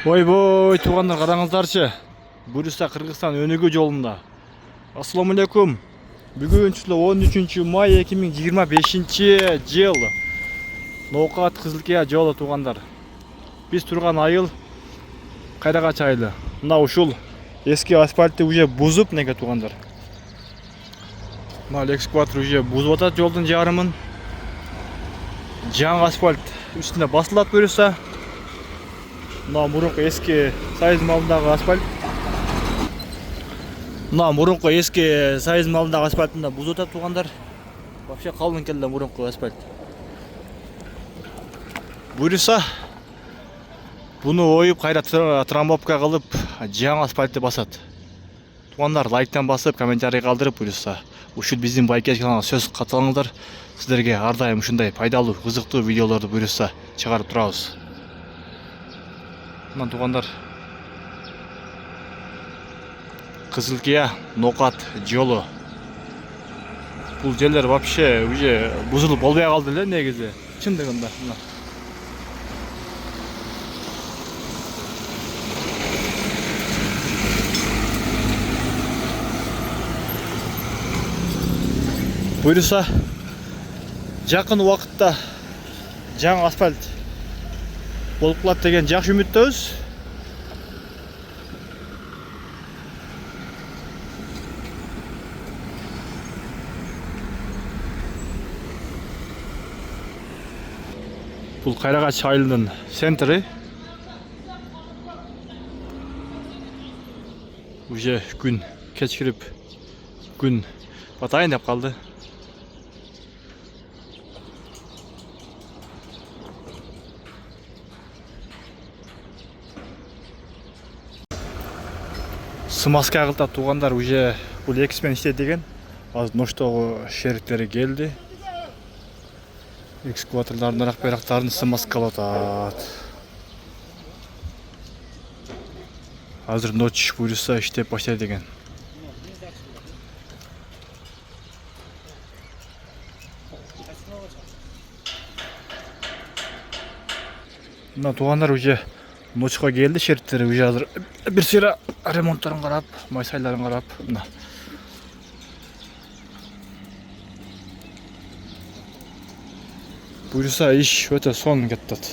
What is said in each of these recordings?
Ойбой, туғандар, қараңыздаршы. Бурса Қырғызстан өнігу жолында. Ассаламу алейкум. Бүгін 13 май 2025 жыл. Ноқат Қызылкия жолы туғандар. Біз тұрған айыл Қайрағач айылы. Мына ушул эски асфальтты уже бузуп неге туғандар. Мына экскаватор уже бузуп атат жолдың жарымын. Жаңы асфальт үстіне басылат бұрыса. Мына мұрынқы ескі сайыз малындағы асфальт. Мына мұрынқы ескі сайыз малындағы асфальтында бұз өтіп туғандар. Вообще қалың келді мұрынқы асфальт. Бұйырса, бұны ойып қайра трамбовка қылып, жаңа асфальтты басады. Туғандар лайктан басып, комментарий қалдырып бұйырса. Ушул біздің байкеш каналына сөз қаталыңыздар. Сіздерге ардайым ушундай пайдалуу, қызықты видеоларды бұйырса шығарып тұрабыз. Мына туғандар Қызылкия Ноқат жолы. Бұл жерлер вообще уже бұзылып болбай қалды эле негизи. Чындыгында мына. Бұйырса жақын уақытта жаңа асфальт болып қалады деген жақсы үміттеміз. Бұл Қайрағач айылының центрі. Уже күн кешкіріп, күн батайын деп қалды. Смазка қылтап туғандар уже бұл экспен істеді деген. Аз ноштоғы шеріктері келді. Экскаваторлардың арақ берақтарын смазкалатат. Азыр ночь бұйырса іштеп баштайды деген. Мына туғандар уже ночқа келді, шеріктері уже азыр бір сыра ремонттарын қарап, майсайларын қарап. Мына бұйырса иш өте сон кеттат.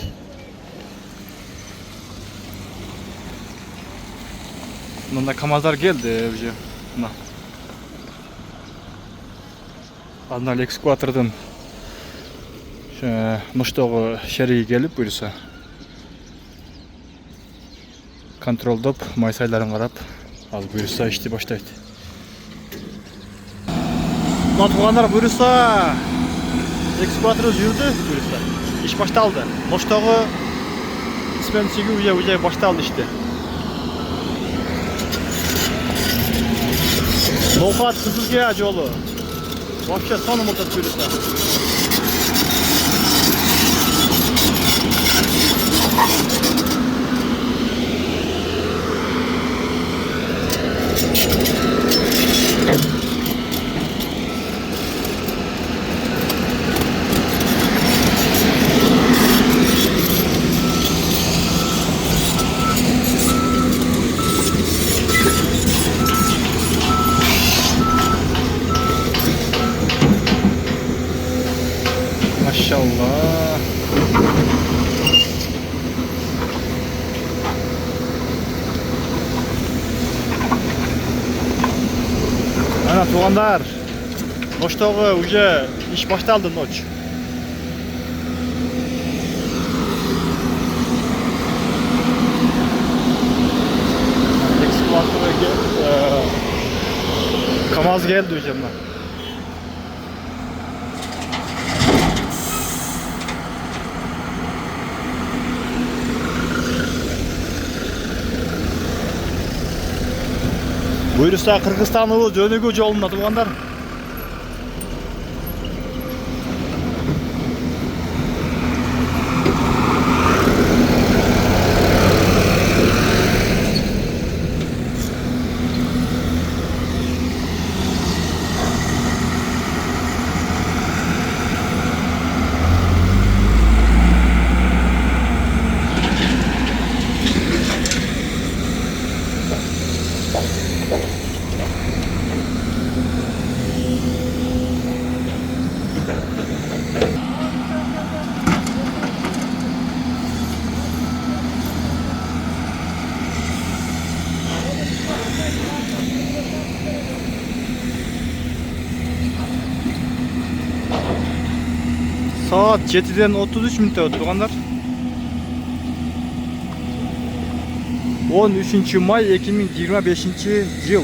Мына камаздар келді уже. Мына Аднал экскаватордың ноштоғы шерігі келіп бұйырса контролдоп, майсайларын қарап, аз бұйырса іште баштайды. Мына туғандар бұйырса экскаваторы жүрді бұйырса. Іш башталды. Ноштоғы іспен сүйгі уже башталды іште. Ноқат Қызылкия жолы. Вообще соны мұлтат бұйырса. Maşallah. Ana tuğanlar. Noçtoğu уже iş baştaldı noç. Kamaz geldi hocam. Бұйырса Қырғызстан жөнігу жолында туғандар. Saat 7'den 33 minut ötü tuğanlar. 13 May 2025 yıl.